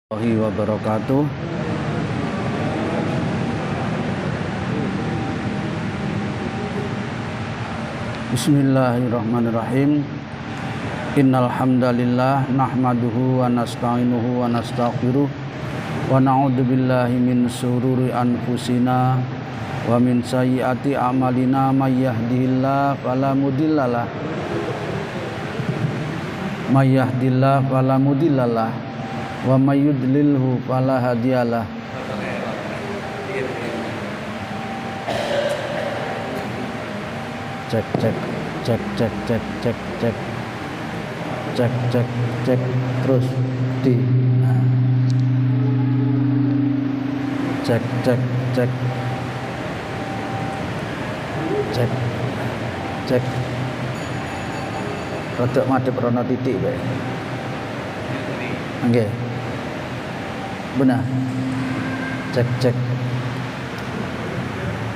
Warahmatullahi wabarakatuh. Bismillahirrahmanirrahim. Innal hamdalillah nahmaduhu wa nasta'inuhu wa nastaghfiruh wa na'udzu billahi min shururi anfusina wa min sayyiati a'malina may yahdihillahu fala mudhillalah may yahdihillahu fala mudhillalah wa may yudlilhu fala hadiyalah. Cek terus di cek rodok madhep rono titik bae. Nggih. Benar. Cek.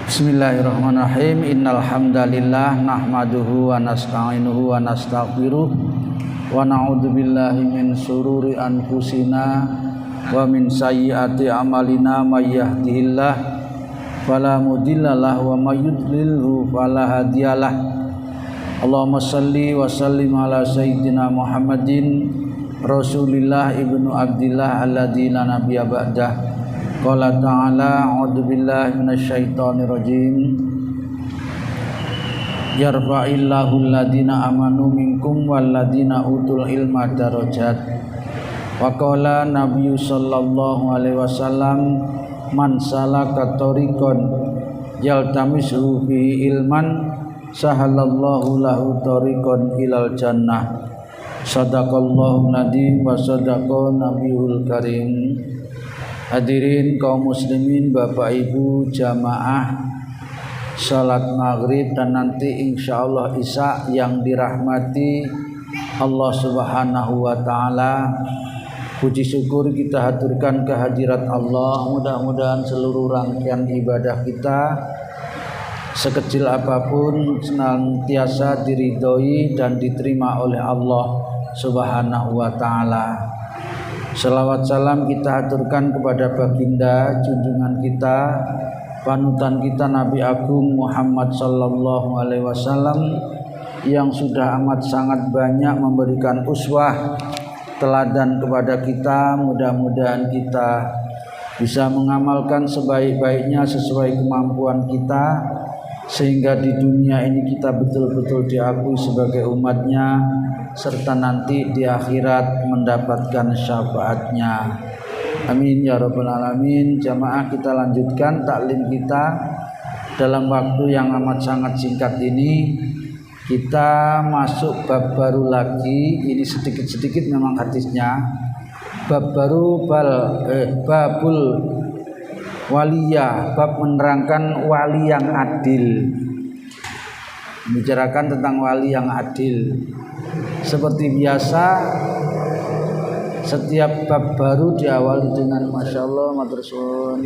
Bismillahirrahmanirrahim. Innal hamdalillah nahmaduhu wa nasta'inuhu wa nastaghfiruh wa na'udzu billahi min shururi anfusina wa min sayyiati a'malina may yahdihillahu fala mudhillalah wa may yudlilhu fala hadiyalah. Allahumma shalli wa sallim ala sayyidina Muhammadin Rasulillah ibnu Abdillah alladzi la nabiyya ba'dah. Qala ta'ala a'udzu billahi minasyaitonir rajim. Yarfa'illahu alladhina amanu minkum walladzina utul ilma darajat. Wa qala Nabi sallallahu alaihi wasallam man salaka tariqan yaltamisu fi ilman sahalallahu lahu tariqan ilal jannah. Sadaqallahu nadim wa sadaqa nabiyul karim. Hadirin kaum muslimin, Bapak Ibu jamaah salat maghrib dan nanti insyaallah isya yang dirahmati Allah Subhanahu wa taala. Puji syukur kita haturkan kehadirat Allah. Mudah-mudahan seluruh rangkaian ibadah kita sekecil apapun senantiasa diridhoi dan diterima oleh Allah Subhanahu wa taala. Selawat salam kita haturkan kepada baginda junjungan kita, panutan kita Nabi Agung Muhammad sallallahu alaihi wasallam yang sudah amat sangat banyak memberikan uswah teladan kepada kita. Mudah-mudahan kita bisa mengamalkan sebaik-baiknya sesuai kemampuan kita, sehingga di dunia ini kita betul-betul diakui sebagai umatnya, serta nanti di akhirat mendapatkan syafaatnya. Amin ya rabbal alamin. Jamaah, kita lanjutkan taklim kita dalam waktu yang amat sangat singkat ini. Kita masuk bab baru lagi. Ini sedikit-sedikit memang hadisnya. Bab baru babul waliyah, bab menerangkan wali yang adil, membicarakan tentang wali yang adil. Seperti biasa, setiap bab baru diawali dengan Masya Allah, matur suwun,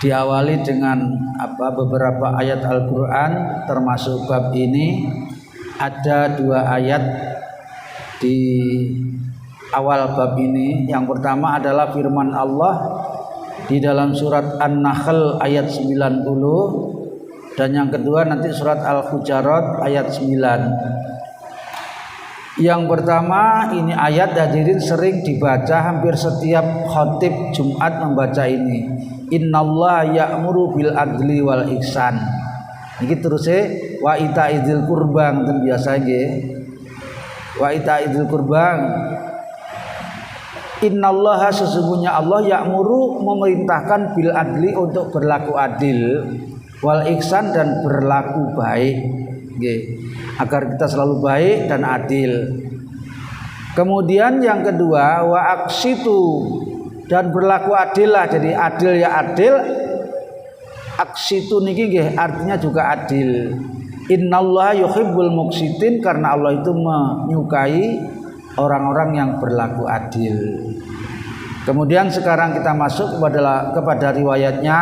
diawali dengan beberapa ayat Al-Quran. Termasuk bab ini ada 2 ayat di awal bab ini. Yang pertama adalah firman Allah di dalam surat An-Nahl ayat 90, dan yang kedua nanti surat Al-Hujarat ayat 9. Yang pertama ini ayat hadirin sering dibaca, hampir setiap khatib Jumat membaca ini. Innallaha ya'muru bil adli wal ihsan. Iki terusé wa ita'idil qurba, ngoten biasa nggih. Wa ita'idil qurba. Innallaha, sesungguhnya Allah, ya'muru, memerintahkan, bil adli, untuk berlaku adil, wal ihsan, dan berlaku baik, agar kita selalu baik dan adil. Kemudian yang kedua, wa aqsitu, dan berlaku adillah. Jadi adil ya adil, aqsitu niki nggih artinya juga adil. Innallaha yuhibbul muqsitin, karena Allah itu menyukai orang-orang yang berlaku adil. Kemudian sekarang kita masuk kepada riwayatnya.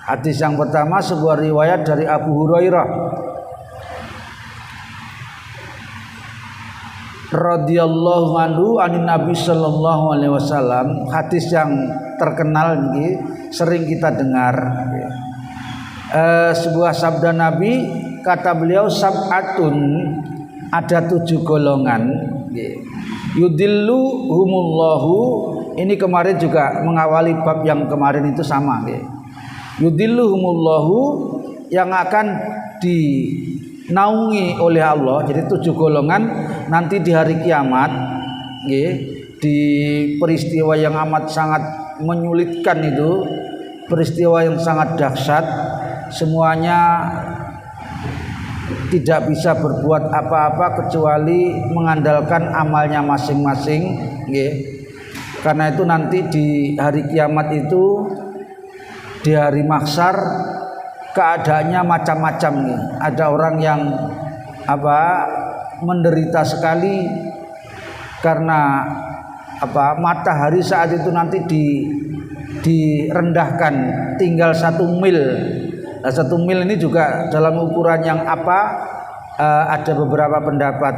Hadis yang pertama sebuah riwayat dari Abu Hurairah radhiyallahu anhu anin Nabi sallallahu alaihi wasallam, hadis yang terkenal ini sering kita dengar. Sebuah sabda Nabi, kata beliau, sab'atun, ada 7 golongan. Yudilluhumullahu, ini kemarin juga mengawali bab yang kemarin itu sama. Yudilluhumullahu, yang akan dinaungi oleh Allah. Jadi 7 golongan nanti di hari kiamat, di peristiwa yang amat sangat menyulitkan itu, peristiwa yang sangat dahsyat, semuanya tidak bisa berbuat apa-apa kecuali mengandalkan amalnya masing-masing. Karena itu nanti di hari kiamat itu, di hari mahsyar, keadaannya macam-macam nih. Ada orang yang menderita sekali karena matahari saat itu nanti direndahkan tinggal 1 mil. Nah, 1 mil ini juga dalam ukuran yang ada beberapa pendapat.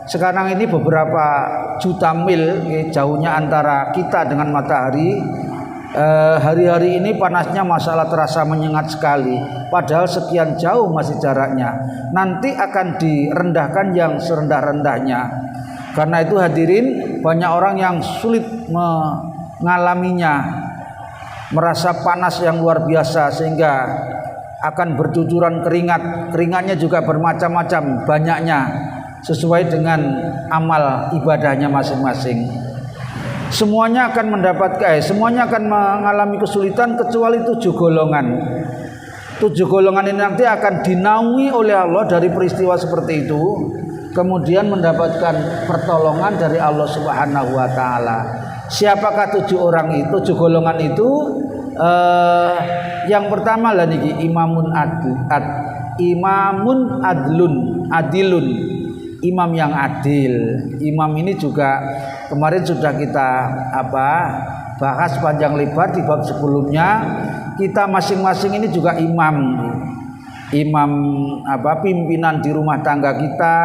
Sekarang ini beberapa juta mil jauhnya antara kita dengan matahari. Hari-hari ini panasnya masalah terasa menyengat sekali, padahal sekian jauh masih jaraknya. Nanti akan direndahkan yang serendah-rendahnya. Karena itu hadirin, banyak orang yang sulit mengalaminya, merasa panas yang luar biasa sehingga akan bercucuran keringat. Keringatnya juga bermacam-macam banyaknya sesuai dengan amal ibadahnya masing-masing. Semuanya akan semuanya akan mengalami kesulitan kecuali 7 golongan. 7 golongan ini nanti akan dinaungi oleh Allah dari peristiwa seperti itu, kemudian mendapatkan pertolongan dari Allah Subhanahu wa taala. Siapakah 7 orang itu, 7 golongan itu? Yang pertama lah niki, imamun adilun, imam yang adil. Imam ini juga kemarin sudah kita bahas panjang lebar di bab sebelumnya. Kita masing-masing ini juga imam pimpinan di rumah tangga kita.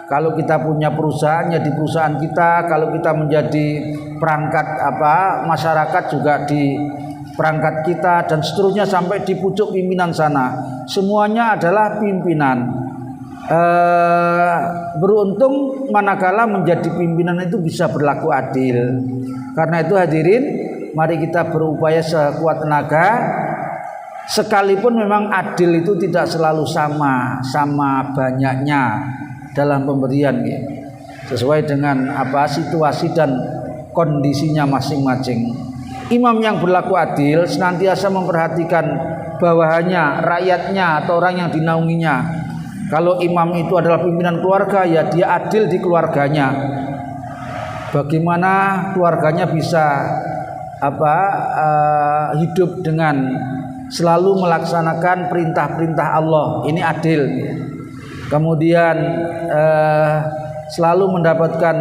Kalau kita punya perusahaan, ya di perusahaan kita. Kalau kita menjadi perangkat masyarakat, juga di perangkat kita, dan seterusnya sampai di pucuk pimpinan sana. Semuanya adalah pimpinan. Beruntung manakala menjadi pimpinan itu bisa berlaku adil. Karena itu hadirin, mari kita berupaya sekuat tenaga. Sekalipun memang adil itu tidak selalu sama banyaknya dalam pemberian, sesuai dengan situasi dan kondisinya masing-masing. Imam yang berlaku adil senantiasa memperhatikan bawahannya, rakyatnya atau orang yang dinaunginya. Kalau imam itu adalah pimpinan keluarga, ya dia adil di keluarganya. Bagaimana keluarganya bisa hidup dengan selalu melaksanakan perintah-perintah Allah, ini adil. Kemudian selalu mendapatkan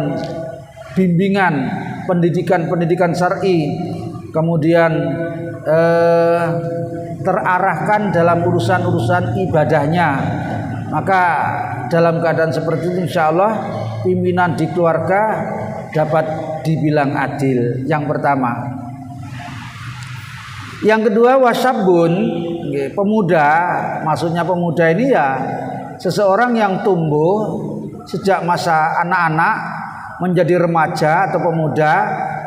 bimbingan, pendidikan syar'i, kemudian terarahkan dalam urusan-urusan ibadahnya. Maka dalam keadaan seperti itu, insya Allah pimpinan di keluarga dapat dibilang adil. Yang pertama. Yang kedua, wasabun, pemuda. Maksudnya pemuda ini ya seseorang yang tumbuh sejak masa anak-anak menjadi remaja atau pemuda,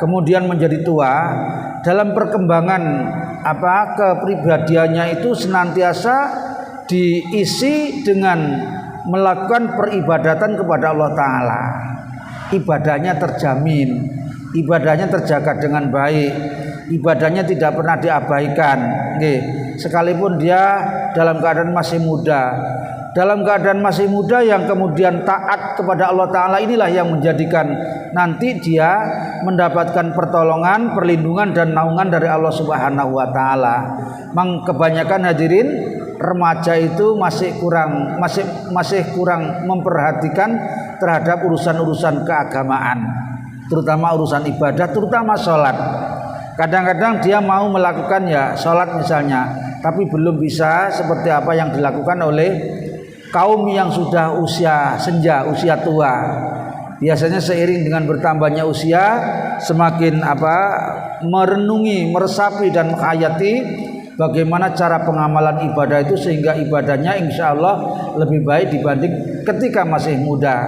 kemudian menjadi tua. Dalam perkembangan kepribadiannya itu senantiasa diisi dengan melakukan peribadatan kepada Allah Ta'ala. Ibadahnya terjamin, ibadahnya terjaga dengan baik, ibadahnya tidak pernah diabaikan. Sekalipun dia dalam keadaan masih muda. Dalam keadaan masih muda yang kemudian taat kepada Allah Ta'ala, inilah yang menjadikan nanti dia mendapatkan pertolongan, perlindungan dan naungan dari Allah Subhanahu wa Ta'ala. Kebanyakan hadirin, remaja itu masih kurang memperhatikan terhadap urusan-urusan keagamaan, terutama urusan ibadah, terutama sholat. Kadang-kadang dia mau melakukan sholat misalnya, tapi belum bisa seperti apa yang dilakukan oleh kaum yang sudah usia senja, usia tua. Biasanya seiring dengan bertambahnya usia, semakin merenungi, meresapi dan menghayati bagaimana cara pengamalan ibadah itu sehingga ibadahnya insya Allah lebih baik dibanding ketika masih muda.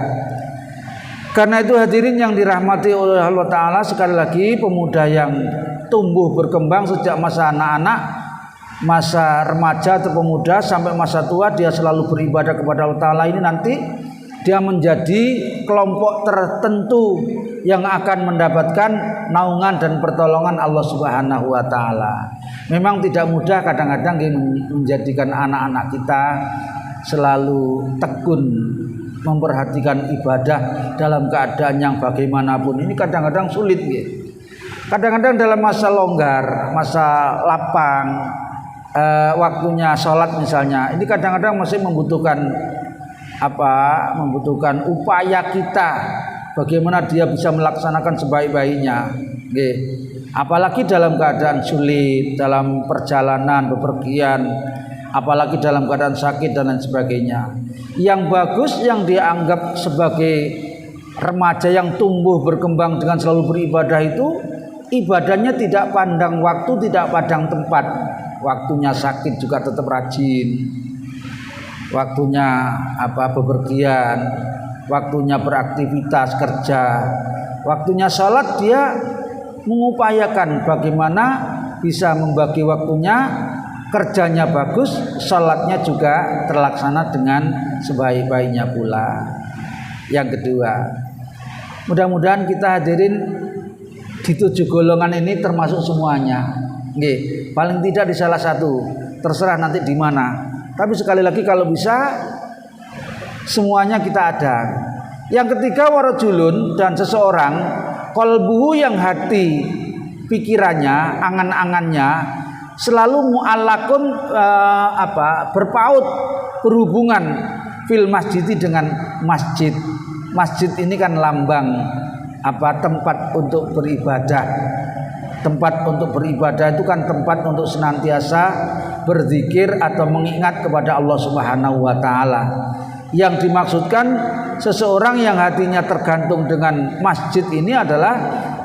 Karena itu hadirin yang dirahmati oleh Allah Ta'ala, sekali lagi pemuda yang tumbuh berkembang sejak masa anak-anak, masa remaja atau pemuda sampai masa tua, dia selalu beribadah kepada Allah Ta'ala, ini nanti dia menjadi kelompok tertentu yang akan mendapatkan naungan dan pertolongan Allah Subhanahu wa Ta'ala. Memang tidak mudah kadang-kadang menjadikan anak-anak kita selalu tekun memperhatikan ibadah dalam keadaan yang bagaimanapun. Ini kadang-kadang sulit gitu. Kadang-kadang dalam masa longgar, masa lapang, waktunya sholat misalnya, ini kadang-kadang masih membutuhkan upaya kita bagaimana dia bisa melaksanakan sebaik-baiknya. Apalagi dalam keadaan sulit, dalam perjalanan, bepergian, apalagi dalam keadaan sakit dan lain sebagainya. Yang bagus yang dianggap sebagai remaja yang tumbuh berkembang dengan selalu beribadah itu, ibadahnya tidak pandang waktu, tidak pandang tempat. Waktunya sakit juga tetap rajin, waktunya bepergian, waktunya beraktivitas kerja, waktunya sholat dia mengupayakan bagaimana bisa membagi waktunya, kerjanya bagus, sholatnya juga terlaksana dengan sebaik-baiknya pula. Yang kedua, mudah-mudahan kita hadirin di 7 golongan ini termasuk semuanya. Paling tidak di salah satu, terserah nanti di mana. Tapi sekali lagi kalau bisa semuanya kita ada. Yang ketiga, warajulun, dan seseorang qalbuhu yang hati pikirannya, angan-angannya selalu mu'allakun berpaut, berhubungan fil masjid dengan masjid. Masjid ini kan lambang tempat untuk beribadah. Tempat untuk beribadah itu kan tempat untuk senantiasa berzikir atau mengingat kepada Allah Subhanahu wa Ta'ala. Yang dimaksudkan seseorang yang hatinya tergantung dengan masjid ini adalah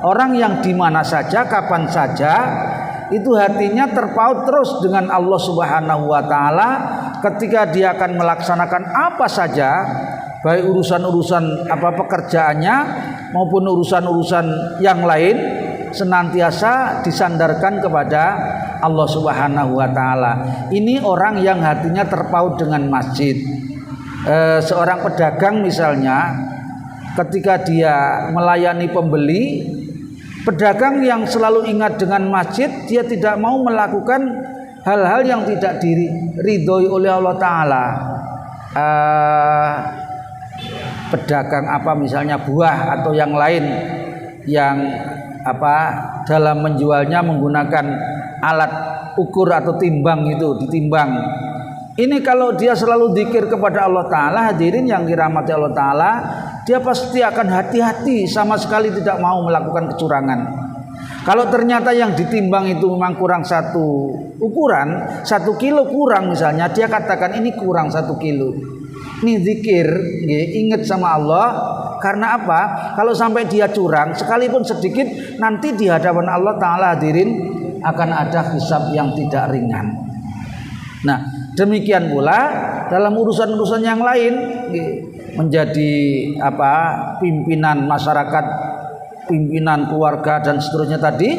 orang yang di mana saja, kapan saja itu hatinya terpaut terus dengan Allah Subhanahu wa Ta'ala. Ketika dia akan melaksanakan apa saja, baik urusan-urusan pekerjaannya maupun urusan-urusan yang lain, senantiasa disandarkan kepada Allah Subhanahu wa Ta'ala. Ini orang yang hatinya terpaut dengan masjid. Seorang pedagang misalnya, ketika dia melayani pembeli, pedagang yang selalu ingat dengan masjid, dia tidak mau melakukan hal-hal yang tidak diridhoi oleh Allah Ta'ala. Pedagang misalnya buah atau yang lain yang dalam menjualnya menggunakan alat ukur atau timbang, itu ditimbang. Ini kalau dia selalu zikir kepada Allah Ta'ala, hadirin yang dirahmati Allah Ta'ala, dia pasti akan hati-hati, sama sekali tidak mau melakukan kecurangan. Kalau ternyata yang ditimbang itu memang kurang satu ukuran, 1 kilo kurang misalnya, dia katakan ini kurang 1 kilo. Ini zikir, ingat sama Allah. Karena apa? Kalau sampai dia curang sekalipun sedikit, nanti di hadapan Allah Ta'ala hadirin akan ada hisab yang tidak ringan. Nah, demikian pula dalam urusan-urusan yang lain, menjadi pimpinan masyarakat, pimpinan keluarga dan seterusnya tadi,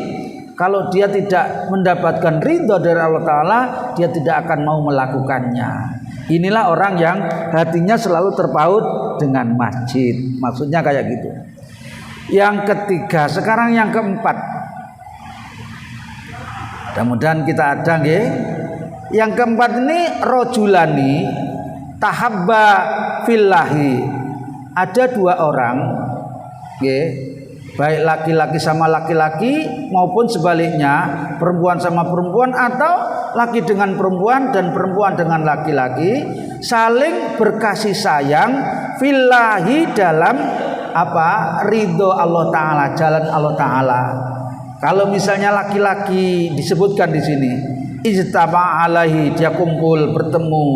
kalau dia tidak mendapatkan ridho dari Allah Ta'ala, dia tidak akan mau melakukannya. Inilah orang yang hatinya selalu terpaut dengan masjid. Maksudnya kayak gitu. Yang ketiga, sekarang yang keempat. Mudah-mudahan kita ada nggih. Yang keempat ini rojulani tahabba fillahi. Ada 2 orang, nggih. Baik laki-laki sama laki-laki maupun sebaliknya, perempuan sama perempuan atau laki dengan perempuan dan perempuan dengan laki-laki, saling berkasih sayang fillahi dalam ridho Allah Ta'ala, jalan Allah Ta'ala. Kalau misalnya laki-laki disebutkan di sini, ijtama alaihi, dia kumpul bertemu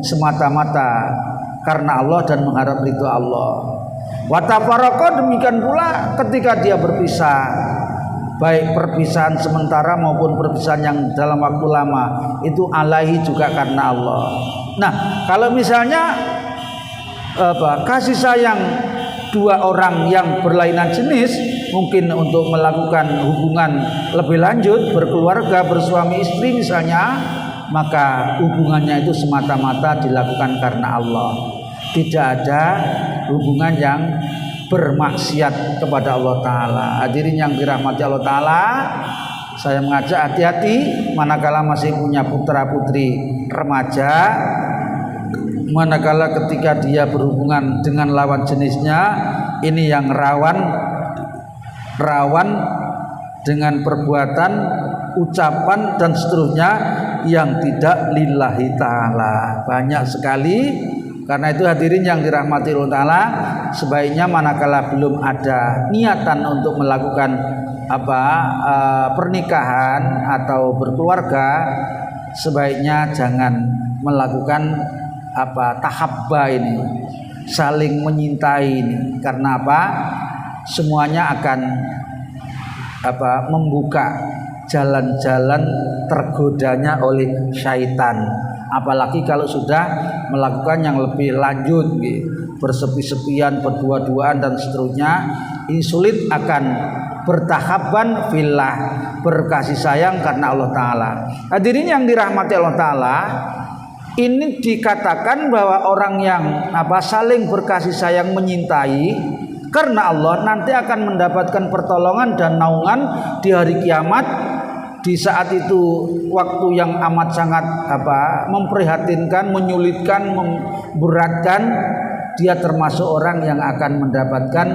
semata-mata karena Allah dan mengharap ridho Allah. Wa tafarraqa, demikian pula ketika dia berpisah, baik perpisahan sementara maupun perpisahan yang dalam waktu lama, itu alaihi juga karena Allah. Nah, kalau misalnya kasih sayang dua orang yang berlainan jenis, mungkin untuk melakukan hubungan lebih lanjut, berkeluarga, bersuami istri misalnya, maka hubungannya itu semata-mata dilakukan karena Allah. Tidak ada hubungan yang bermaksiat kepada Allah Ta'ala. Hadirin yang dirahmati Allah Ta'ala, saya mengajak hati-hati manakala masih punya putra putri remaja, manakala ketika dia berhubungan dengan lawan jenisnya, ini yang rawan dengan perbuatan, ucapan dan seterusnya yang tidak lillahi ta'ala. Banyak sekali. Karena itu hadirin yang dirahmati Allah Ta'ala, sebaiknya manakala belum ada niatan untuk melakukan pernikahan atau berkeluarga, sebaiknya jangan melakukan tahabba ini, saling menyintai ini. Karena semuanya akan membuka jalan-jalan tergodanya oleh syaitan. Apalagi kalau sudah melakukan yang lebih lanjut, bersepi-sepian, berdua-duaan dan seterusnya, ini sulit akan bertahaban fillah, berkasih sayang karena Allah Ta'ala. Hadirin yang dirahmati Allah Ta'ala, ini dikatakan bahwa orang yang saling berkasih sayang menyintai karena Allah nanti akan mendapatkan pertolongan dan naungan di hari kiamat. Di saat itu waktu yang amat sangat memprihatinkan, menyulitkan, memberatkan, dia termasuk orang yang akan mendapatkan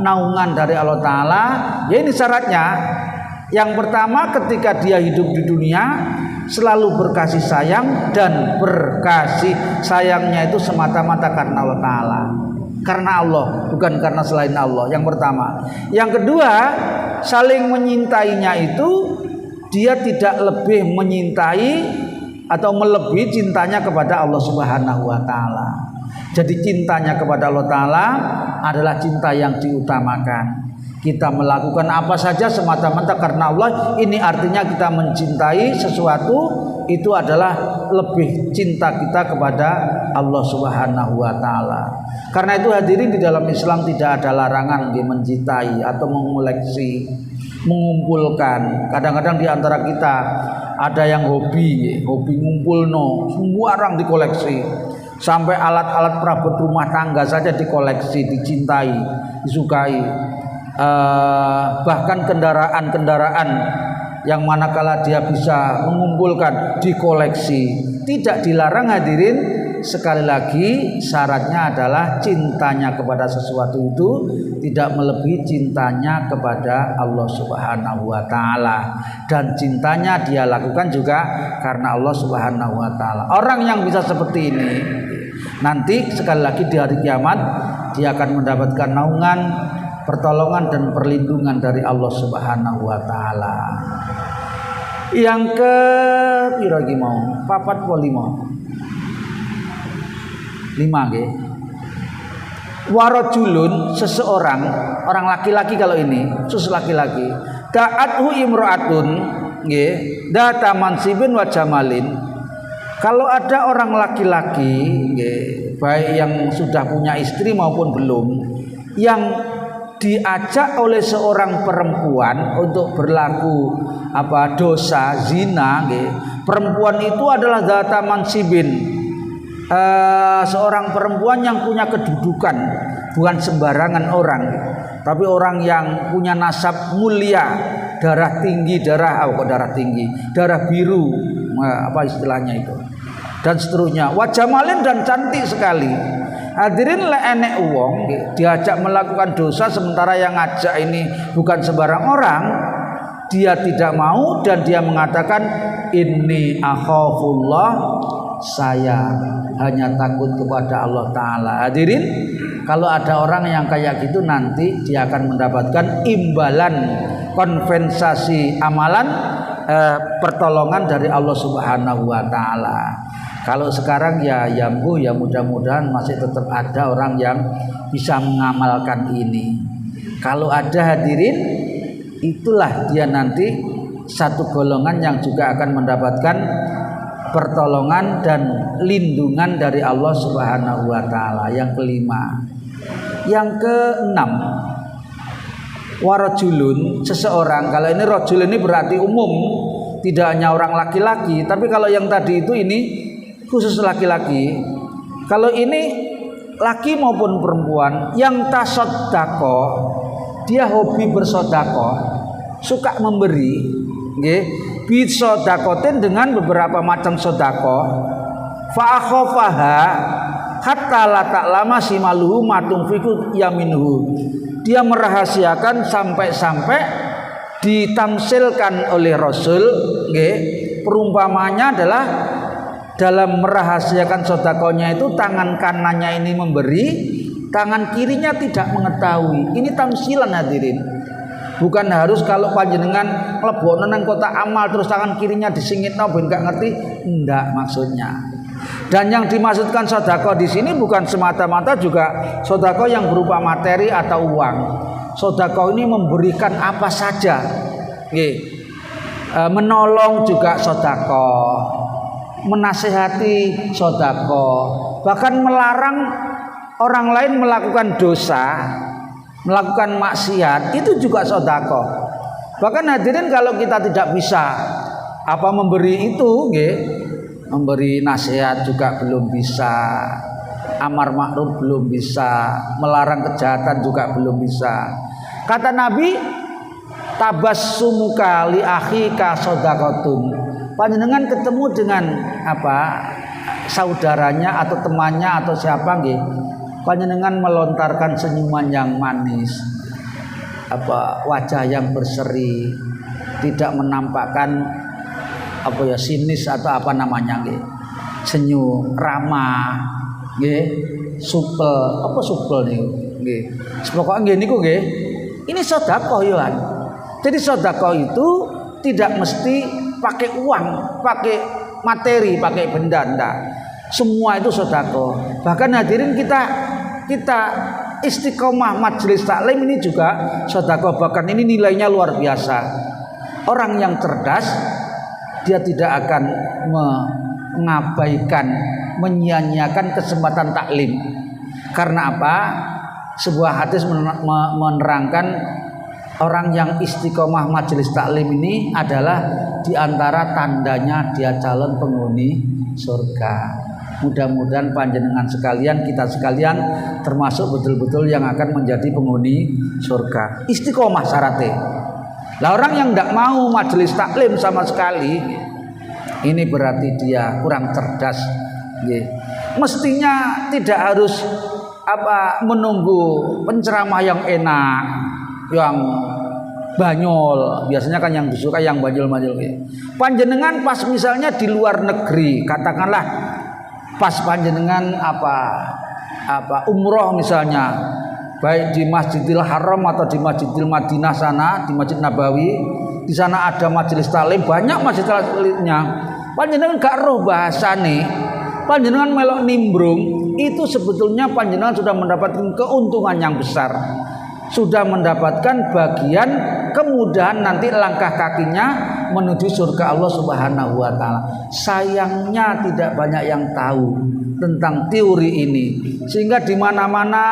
naungan dari Allah Ta'ala. Ya, ini syaratnya. Yang pertama, ketika dia hidup di dunia selalu berkasih sayang, dan berkasih sayangnya itu semata-mata karena Allah Ta'ala, karena Allah, bukan karena selain Allah. Yang pertama. Yang kedua, saling menyintainya itu dia tidak lebih menyintai atau melebihi cintanya kepada Allah Subhanahu wa Ta'ala. Jadi cintanya kepada Allah Ta'ala adalah cinta yang diutamakan. Kita melakukan apa saja semata-mata karena Allah. Ini artinya kita mencintai sesuatu, itu adalah lebih cinta kita kepada Allah Subhanahu wa Ta'ala. Karena itu hadirin, di dalam Islam tidak ada larangan mencintai atau mengoleksi, mengumpulkan. Kadang-kadang di antara kita ada yang hobi ngumpulno, semua orang dikoleksi. Sampai alat-alat perabot rumah tangga saja dikoleksi, dicintai, disukai. Bahkan kendaraan-kendaraan yang manakala dia bisa mengumpulkan, dikoleksi. Tidak dilarang hadirin. Sekali lagi syaratnya adalah cintanya kepada sesuatu itu tidak melebihi cintanya kepada Allah Subhanahu wa Ta'ala, dan cintanya dia lakukan juga karena Allah Subhanahu wa Ta'ala. Orang yang bisa seperti ini nanti sekali lagi di hari kiamat dia akan mendapatkan naungan, pertolongan dan perlindungan dari Allah Subhanahu wa Ta'ala. Yang ke piragi mau 4 po 5 nggih. Warajulun, seseorang, orang laki-laki, kalau ini khusus laki-laki, da'athu imra'atun nggih, data mansibin wa jamalin. Kalau ada orang laki-laki nggih, baik yang sudah punya istri maupun belum, yang diajak oleh seorang perempuan untuk berlaku dosa zina nggih. Perempuan itu adalah data mansibin, seorang perempuan yang punya kedudukan, bukan sembarangan orang, tapi orang yang punya nasab mulia, darah tinggi, darah biru, istilahnya itu, dan seterusnya. Wajah malin, dan cantik sekali. Hadirin, enek wong diajak melakukan dosa sementara yang ngajak ini bukan sembarang orang. Dia tidak mau dan dia mengatakan, inni akhafullah, saya hanya takut kepada Allah Ta'ala. Hadirin, kalau ada orang yang kayak gitu, nanti dia akan mendapatkan imbalan, kompensasi amalan, pertolongan dari Allah Subhanahu wa Ta'ala. Kalau sekarang ya mudah-mudahan masih tetap ada orang yang bisa mengamalkan ini. Kalau ada hadirin, itulah dia nanti satu golongan yang juga akan mendapatkan pertolongan dan lindungan dari Allah Subhanahu wa taala. Yang kelima. Yang keenam, warajulun, seseorang. Kalau ini rajul ini berarti umum, tidak hanya orang laki-laki, tapi kalau yang tadi itu ini khusus laki-laki. Kalau ini laki maupun perempuan yang tasoddaqo, dia hobi bersodaqo, suka memberi, nggih, bisodakotin dengan beberapa macam sodaqo. Fa akhafaha hatta la ta'lama simaluhu matunfiku yaminhu. Dia merahasiakan sampai-sampai ditamsilkan oleh Rasul, nggih, perumpamanya adalah dalam merahasiakan sodakonya itu tangan kanannya ini memberi, tangan kirinya tidak mengetahui. Ini tamsilan hadirin. Bukan harus kalau panjenengan mlebokno nang kotak amal terus tangan kirinya disingitno ben gak ngerti, enggak maksudnya. Dan yang dimaksudkan sedekah di sini bukan semata-mata juga sedekah yang berupa materi atau uang. Sedekah ini memberikan apa saja. Nggih. Menolong juga sedekah. Menasihati sedekah. Bahkan melarang orang lain melakukan dosa, melakukan maksiat, itu juga sedekah. Bahkan hadirin kalau kita tidak bisa memberi itu, nggih, memberi nasihat juga belum bisa, amar ma'ruf belum bisa, melarang kejahatan juga belum bisa. Kata Nabi, tabassumuka li akhika shadaqatun. Panjenengan ketemu dengan saudaranya atau temannya atau siapa, nggih, panjenengan melontarkan senyuman yang manis, wajah yang berseri, tidak menampakkan sinis atau nggih, senyum, ramah, nggih, supel niku, nggih. Pokoke nggih niku nggih. Ini sedekah ya. Jadi sedekah itu tidak mesti pakai uang, pakai materi, pakai benda, enggak. Semua itu sedekah. Bahkan hadirin kita istiqomah majelis taklim ini juga sedekah. Bahkan ini nilainya luar biasa. Orang yang cerdas dia tidak akan mengabaikan, menyia-nyiakan kesempatan taklim. Karena apa? Sebuah hadis menerangkan orang yang istiqomah majelis taklim ini adalah diantara tandanya dia calon penghuni surga. Mudah-mudahan panjenengan sekalian, kita sekalian termasuk betul-betul yang akan menjadi penghuni surga. Istiqomah syaratnya. Lah orang yang tidak mau majelis taklim sama sekali, ini berarti dia kurang cerdas. Mestinya tidak harus menunggu penceramah yang enak, yang banyol. Biasanya kan yang disuka yang banyol-banyol. Panjenengan pas misalnya di luar negeri, katakanlah pas panjenengan umroh misalnya, baik di Masjidil Haram atau di Masjidil Madinah sana, di Masjid Nabawi, di sana ada majelis taklim, banyak majelis taklimnya. Panjenengan gak roh bahasane, panjenengan melok nimbrung, itu sebetulnya panjenengan sudah mendapatkan keuntungan yang besar. Sudah mendapatkan bagian kemudahan nanti langkah kakinya menuju surga Allah Subhanahu wa taala. Sayangnya tidak banyak yang tahu tentang teori ini, sehingga di mana-mana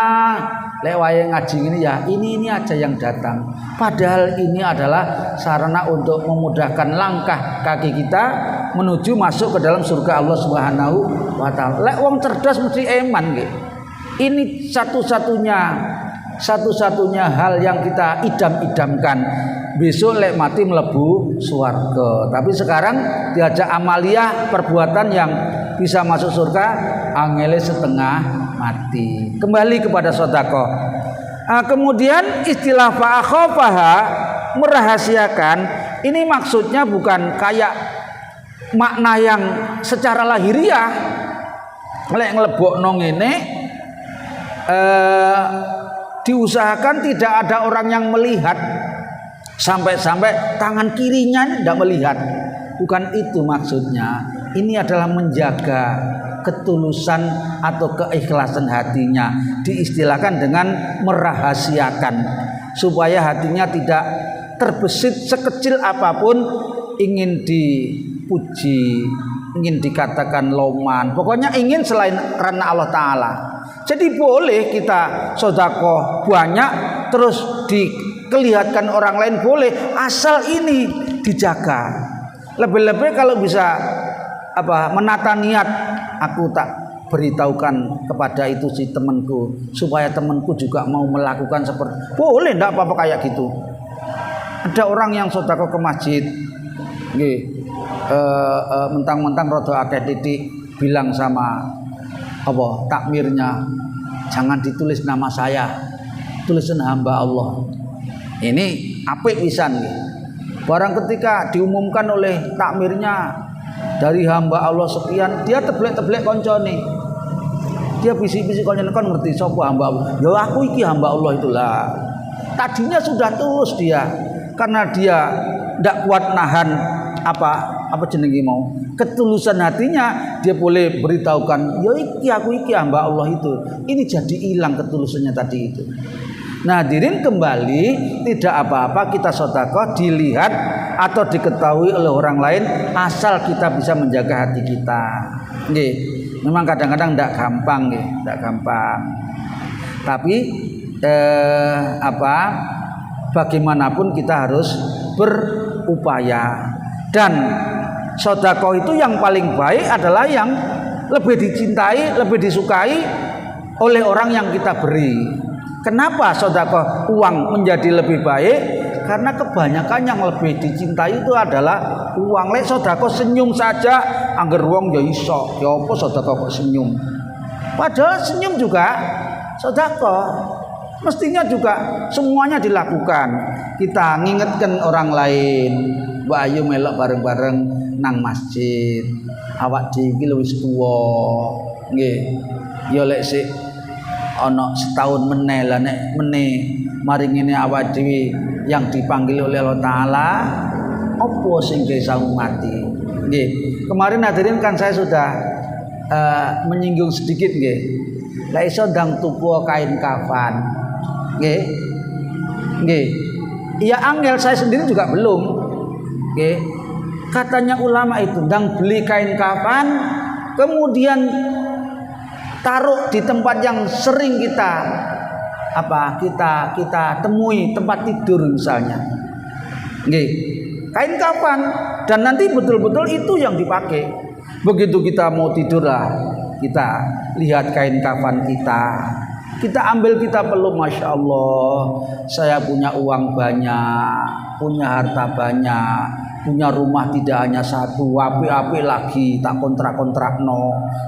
lek wae ngaji ini ya ini aja yang datang. Padahal ini adalah sarana untuk memudahkan langkah kaki kita menuju masuk ke dalam surga Allah Subhanahu wa taala. Lek wong cerdas mesti eman nggih. Ini satu-satunya hal yang kita idam-idamkan. Besok lek mati mlebu swarga. Tapi sekarang diajak amaliyah perbuatan yang bisa masuk surga, angele setengah mati. Kembali kepada sedekah. Kemudian istilah fa'akhafaha, merahasiakan, ini maksudnya bukan kayak makna yang secara lahiriah. Lek nglebokno ngene diusahakan tidak ada orang yang melihat, sampai-sampai tangan kirinya tidak melihat. Bukan itu maksudnya. ini adalah menjaga ketulusan atau keikhlasan hatinya, diistilahkan dengan merahasiakan supaya hatinya tidak terbesit sekecil apapun ingin dipuji, ingin dikatakan loman, pokoknya ingin selain karena Allah Ta'ala. Jadi boleh kita sedekah banyak terus dikelihatkan orang lain, boleh, asal ini dijaga. Lebih-lebih kalau bisa menata niat, aku tak beritahukan kepada itu si temanku supaya temanku juga mau melakukan seperti, boleh, enggak apa-apa kayak gitu. Ada orang yang sedekah ke masjid, mentang-mentang rada akeh titik, bilang sama takmirnya, jangan ditulis nama saya, tulisan hamba Allah. Ini apik pisan nggih. Barang ketika diumumkan oleh takmirnya dari hamba Allah sekian, dia teblek-teblek koncone. Dia bisik-bisik koncone, kan ngerti sapa hamba Allah. Ya aku iki hamba Allah itulah. Tadinya sudah tulus dia, karena dia ndak kuat nahan apa jenenge mau ketulusan hatinya, dia boleh beritahukan, ya iki aku iki hamba Allah itu. Ini jadi hilang ketulusannya tadi itu. Nah, hadirin kembali, tidak apa-apa kita sedekah dilihat atau diketahui oleh orang lain asal kita bisa menjaga hati kita. Nggih, memang kadang-kadang ndak gampang nggih, ndak gampang. Tapi bagaimanapun kita harus berupaya. Dan sedekah itu yang paling baik adalah yang lebih dicintai, lebih disukai oleh orang yang kita beri. Kenapa sedekah uang menjadi lebih baik? Karena kebanyakan yang lebih dicintai itu adalah uang. Lek sedekah senyum saja angger wong ya iso, ya apa sedekah kok senyum. Padahal senyum juga sedekah. Mestinya juga semuanya dilakukan. Kita ngingetkan orang lain, Mbak Ayu melok bareng-bareng nang masjid. Awak dhewe iki wis tuwa. Nggih. Ya lek sik ana setahun meneh lah, nek meneh mari ngene awak dhewe yang dipanggil oleh Allah Ta'ala, apa sing bisa mati. Nggih. Kemarin hadirin kan saya sudah menyinggung sedikit nggih. Lah iso ndang tuku kain kafan. Nggih. Nggih. Ya angel, saya sendiri juga belum. Nggih. Katanya ulama itu ndang beli kain kafan kemudian taruh di tempat yang sering kita temui, tempat tidur misalnya. Nggih. Kain kafan, dan nanti betul-betul itu yang dipakai. Begitu kita mau tidur lah, kita lihat kain kafan kita ambil, kita peluk, Masya Allah, saya punya uang banyak, punya harta banyak, punya rumah tidak hanya satu, api-api lagi, tak kontrak-kontrak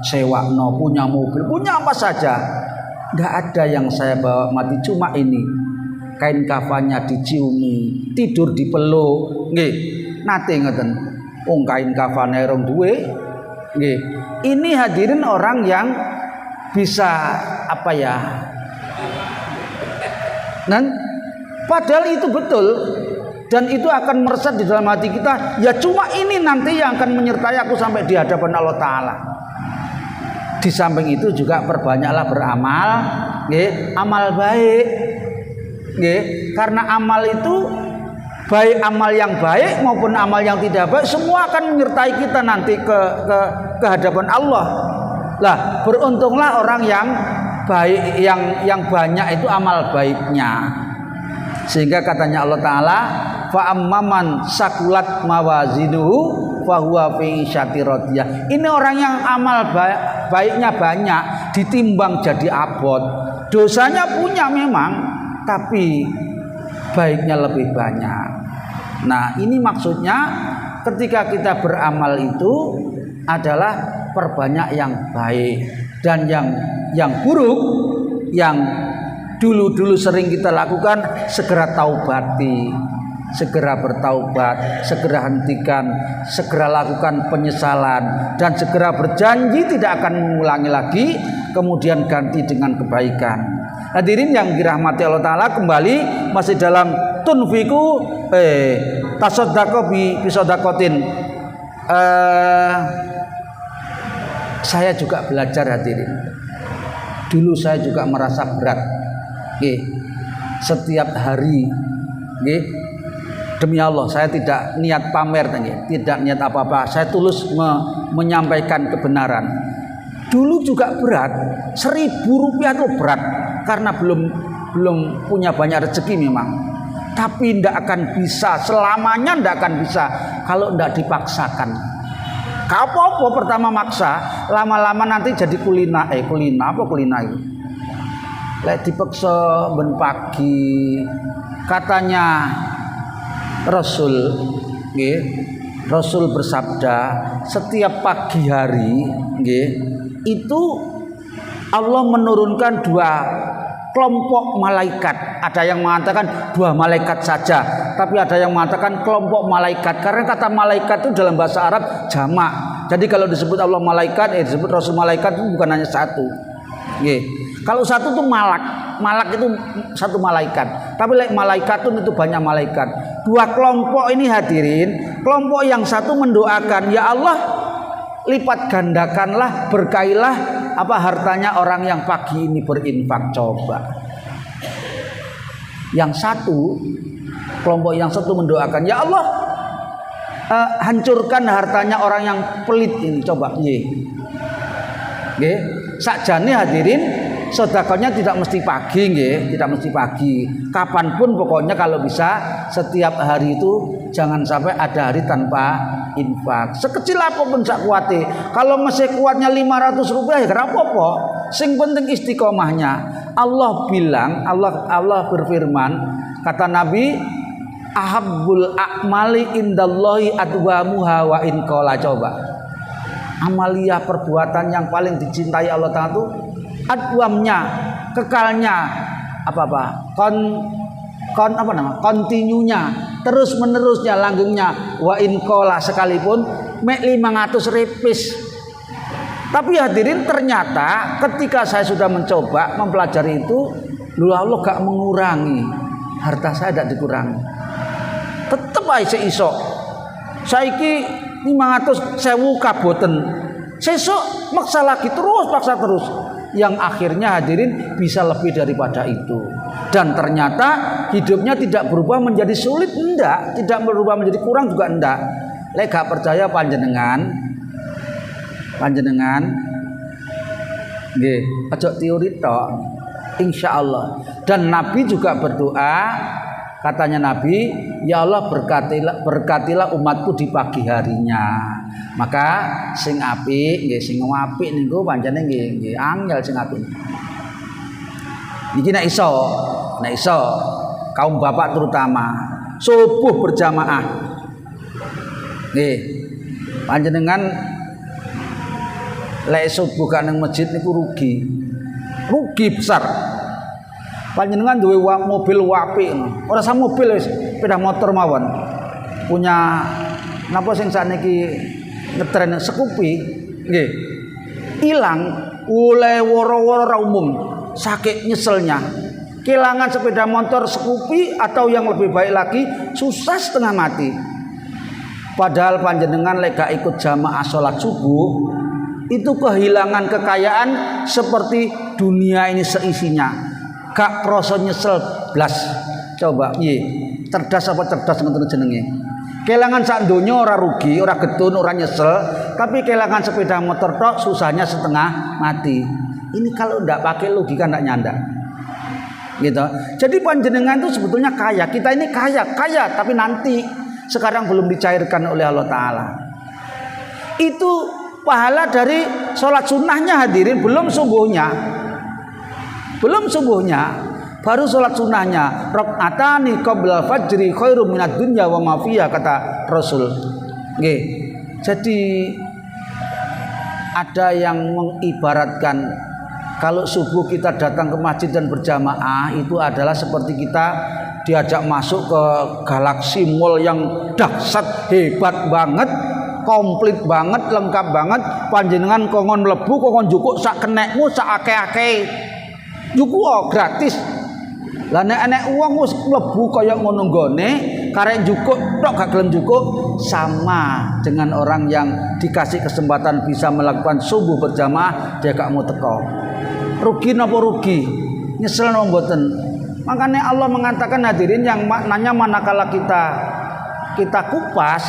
sewa punya mobil, punya apa saja. Nggak ada yang saya bawa mati, cuma ini kain kafannya diciumi, tidur dipeluk. Nggih, nate ngoten. Wong kain kafane rong duwe. Nggih. Ini hadirin orang yang bisa dan padahal itu betul dan itu akan meresap di dalam hati kita. Ya cuma ini nanti yang akan menyertai aku sampai di hadapan Allah Ta'ala. Di samping itu juga perbanyaklah beramal, nggih, amal baik, nggih, karena amal itu baik, amal yang baik maupun amal yang tidak baik semua akan menyertai kita nanti ke hadapan Allah. Lah, beruntunglah orang yang baik, yang banyak itu amal baiknya. Sehingga katanya Allah Ta'ala, fa amman sakulat mawazinuhu fa huwa fi syatiradiyah. Ini orang yang amal baiknya banyak ditimbang jadi abot. Dosanya punya memang, tapi baiknya lebih banyak. Nah, ini maksudnya ketika kita beramal itu adalah perbanyak yang baik, dan yang buruk yang dulu sering kita lakukan segera taubati, segera bertaubat, segera hentikan, segera lakukan penyesalan, dan segera berjanji tidak akan mengulangi lagi, kemudian ganti dengan kebaikan. Hadirin yang dirahmati Allah Ta'ala, kembali masih dalam tunfiku tasaddaqu bi sadaqatin. Saya juga belajar hadirin. Dulu saya juga merasa berat. Nggih. Setiap hari nggih. Demi Allah saya tidak niat pamer nggih, tidak niat apa-apa. Saya tulus menyampaikan kebenaran. Dulu juga berat, 1.000 rupiah itu berat karena belum punya banyak rezeki memang. Tapi tidak akan bisa, selamanya tidak akan bisa kalau tidak dipaksakan. Apa pertama maksa, lama-lama nanti jadi kulina itu. Lek dipaksa ben pagi, katanya Rasul, nggih, Rasul bersabda, setiap pagi hari, nggih, itu Allah menurunkan 2 kelompok malaikat. Ada yang mengatakan 2 malaikat saja, tapi ada yang mengatakan kelompok malaikat. Karena kata malaikat itu dalam bahasa Arab jamak. Jadi kalau disebut Allah malaikat, disebut Rasul malaikat itu bukan hanya satu. Nggih. Kalau satu itu malak itu satu malaikat. Tapi malaikat itu banyak malaikat. 2 kelompok ini hadirin. Kelompok yang satu mendoakan, ya Allah, lipat gandakanlah, berkailah hartanya orang yang pagi ini berinfak. Coba. Yang satu, kelompok yang satu mendoakan, ya Allah, hancurkan hartanya orang yang pelit ini. Coba. Nggih. Sakjane hadirin, sedekahnya tidak mesti pagi, nggih, tidak mesti pagi. Kapanpun pokoknya kalau bisa setiap hari itu jangan sampai ada hari tanpa infak. Sekecil apapun sak kuate. Kalau masih kuatnya 500 rupiah ya ora apa-apa. Sing penting istiqomahnya. Allah bilang, Allah berfirman, kata Nabi, ahabbul a'mali indallahi adwamuha wa in qala. Coba. Amalia perbuatan yang paling dicintai Allah Ta'ala itu adwamnya, kekalnya, kontinunya, terus menerusnya, langgengnya, wa in qala, sekalipun mek 500 repis. Tapi hadirin, ternyata ketika saya sudah mencoba mempelajari itu, Allah gak mengurangi, harta saya tidak dikurangi, tetap aja iso. Saiki 500.000 kaboten, sesuk maksa lagi paksa terus, yang akhirnya hadirin bisa lebih daripada itu. Dan ternyata hidupnya tidak berubah menjadi sulit, enggak, tidak berubah menjadi kurang juga enggak. Lek gak percaya panjenengan nggih, aja teori tok, insyaallah. Dan Nabi juga berdoa, katanya Nabi, ya Allah, berkatilah umatku di pagi harinya. Maka sing apik nggih, sing apik niku pancene nggih angel sing apik. Niki nek iso kaum bapak terutama subuh berjamaah. Nggih. Panjenengan lek subuh kan nang masjid niku rugi besar. Panjenengan duwe mobil apik, ora sak mobil wis, sepeda motor mawon. Punya napa sing sakniki ngetren Scoopy nggih. Ilang oleh woro-woro ra umum, saking nyeselnya. Kehilangan sepeda motor Scoopy atau yang lebih baik lagi susah setengah mati. Padahal panjenengan lek gak ikut jamaah salat subuh, itu kehilangan kekayaan seperti dunia ini seisinya. Gak kroso nyesel blas. Coba cerdas apa cerdas ngoten jenenge. Kelangan sak donya ora rugi, ora getun, ora nyesel, tapi kelangan sepeda motor tok susahnya setengah mati. Ini kalau ndak pakai logika ndak nyanda. Gitu. Jadi panjenengan itu sebetulnya kaya. Kita ini kaya, tapi nanti sekarang belum dicairkan oleh Allah Ta'ala. Itu pahala dari sholat sunnahnya hadirin, belum subuhnya, baru sholat sunnahnya. Rakaatani qabla fajri khairum minad dunya wa ma fiha, kata Rasul. Nggih. Jadi ada yang mengibaratkan kalau subuh kita datang ke masjid dan berjamaah itu adalah seperti kita diajak masuk ke galaksi mall yang dahsyat, hebat banget, komplit banget, lengkap banget. Panjenengan kongon mlebu, kongon jukuk sak kenekmu, sak akeh-akeh. Jukuk gratis. Lah nek enek wong wis mlebu kaya ngono nggone, karek jukuk tok gak gelem jukuk sama dengan orang yang dikasih kesempatan bisa melakukan subuh berjamaah dia gak mau teko. Rugi napa rugi? Nyesel napa mboten? Makanya Allah mengatakan hadirin yang maknanya manakala kita kupas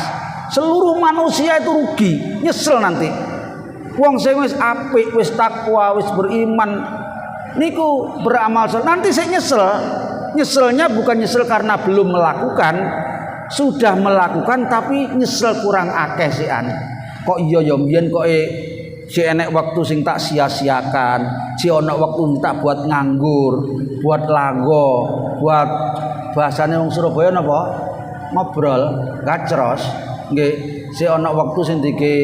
seluruh manusia itu rugi, nyesel nanti. Wong sing wis apik, wis takwa, wis beriman niku beramal nanti saya nyesel. Nyeselnya bukan nyesel karena belum melakukan, sudah melakukan tapi nyesel kurang akeh sian. Kok iya ya mbiyen kok si enek waktu sing tak sia-siakan, si ono waktu tak buat nganggur, buat lago, buat bahasane wong Surabaya napa? Ngobrol, gacros, nggih. Si ono waktu sing dike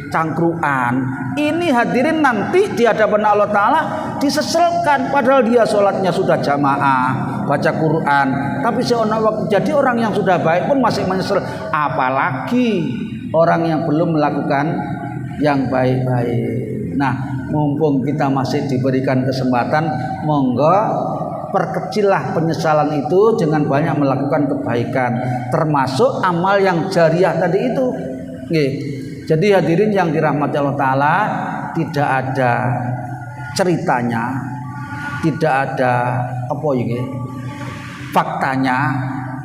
cangkruan. Ini hadirin nanti di hadapan Allah Taala diseselkan padahal dia sholatnya sudah jamaah, baca Quran, tapi si ono waktu jadi orang yang sudah baik pun masih menyesal, apalagi orang yang belum melakukan yang baik-baik. Nah, mumpung kita masih diberikan kesempatan, monggo perkecillah penyesalan itu dengan banyak melakukan kebaikan, termasuk amal yang jariah tadi itu. Nggih. Jadi hadirin yang dirahmati Allah Ta'ala, tidak ada ceritanya, tidak ada apa ini, faktanya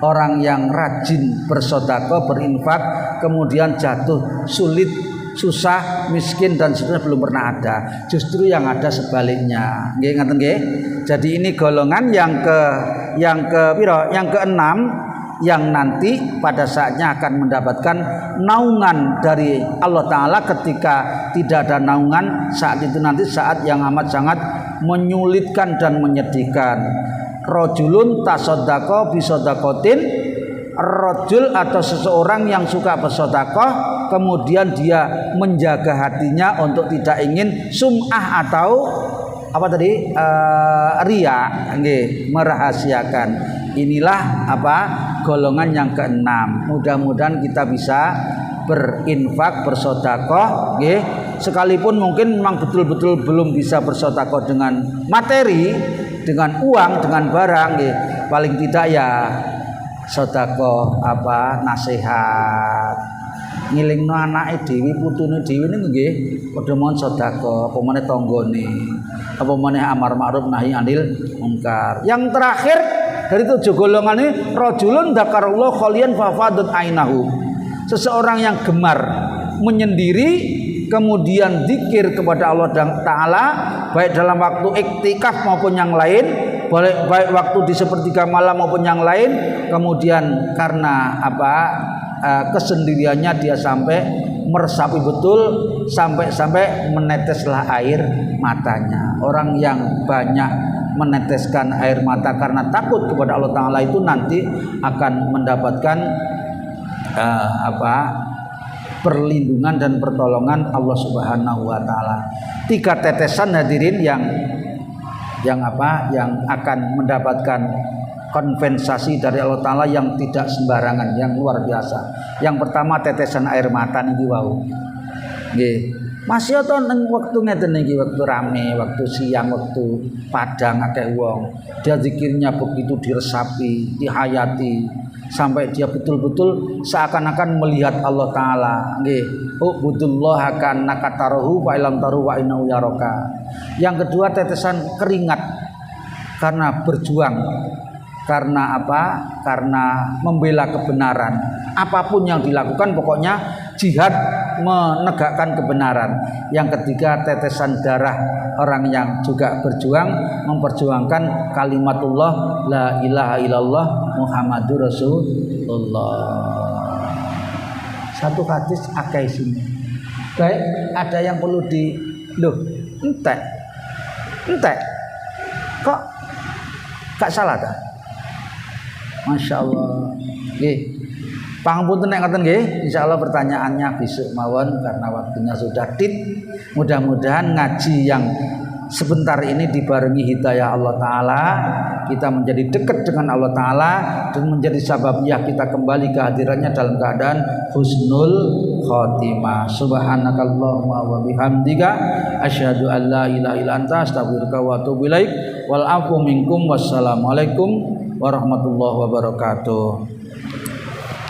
orang yang rajin bersedekah, berinfak, kemudian jatuh sulit, susah, miskin dan seterusnya belum pernah ada. Justru yang ada sebaliknya. Nggih ngaten nggih. Jadi ini golongan yang keenam yang nanti pada saatnya akan mendapatkan naungan dari Allah Ta'ala ketika tidak ada naungan saat itu nanti, saat yang amat sangat menyulitkan dan menyedihkan. Rajulun tasaddaqa bisadaqatin, rajul atau seseorang yang suka bersedekah kemudian dia menjaga hatinya untuk tidak ingin sum'ah atau apa tadi riya, nggih, merahasiakan. Inilah apa golongan yang keenam. Mudah-mudahan kita bisa berinfak, bersedekah, nggih. Sekalipun mungkin memang betul-betul belum bisa bersedekah dengan materi, dengan uang, dengan barang, nggih. Paling tidak ya sedekah apa nasihat. Ngilingno anake dhewe, putune dhewe niku nggih padha mon sedekah, apa meneh tanggane, apa meneh amar ma'ruf nahi anil munkar. Yang terakhir dari 7 golongan ini, rajulun dzakarallahu khalian fafadat ainahu. Seseorang yang gemar menyendiri kemudian zikir kepada Allah Ta'ala baik dalam waktu iktikaf maupun yang lain, baik waktu di sepertiga malam maupun yang lain, kemudian karena apa kesendiriannya dia sampai meresapi betul sampai meneteslah air matanya. Orang yang banyak meneteskan air mata karena takut kepada Allah Ta'ala itu nanti akan mendapatkan perlindungan dan pertolongan Allah Subhanahu wa Ta'ala. 3 tetesan hadirin yang akan mendapatkan kompensasi dari Allah Ta'ala yang tidak sembarangan, yang luar biasa. Yang pertama tetesan air mata niki wau. Nggih. Masih ana ning wektu ngeten iki, waktu rame, waktu siang, waktu padang akeh wong. Dia zikirnya begitu diresapi, dihayati sampai dia betul-betul seakan-akan melihat Allah Ta'ala. Nggih. Ubudullaha kannaka tarahu wa ilam taru wa innahu yaraka. Yang kedua tetesan keringat karena berjuang. Karena apa? Karena membela kebenaran. Apapun yang dilakukan pokoknya jihad menegakkan kebenaran. Yang ketiga tetesan darah orang yang juga berjuang memperjuangkan kalimatullah la ilaha illallah Muhammadur Rasulullah. Satu hadis akeh sini. Baik, ada yang perlu entek. Kok gak salah ta? Masya Allah. Nggih. Pangapunten nek ngoten nggih, insyaallah pertanyaannya besok mawon karena waktunya sudah tit. Mudah-mudahan ngaji yang sebentar ini dibarengi hidayah Allah Ta'ala, kita menjadi dekat dengan Allah Ta'ala dan menjadi sababiyah kita kembali ke hadirannya dalam keadaan husnul khotimah. Subhanakallahumma wa bihamdika asyhadu an la ilaha illa anta astaghfiruka wa atubu ilaik. Wal afu minkum wassalamualaikum warahmatullahi wabarakatuh.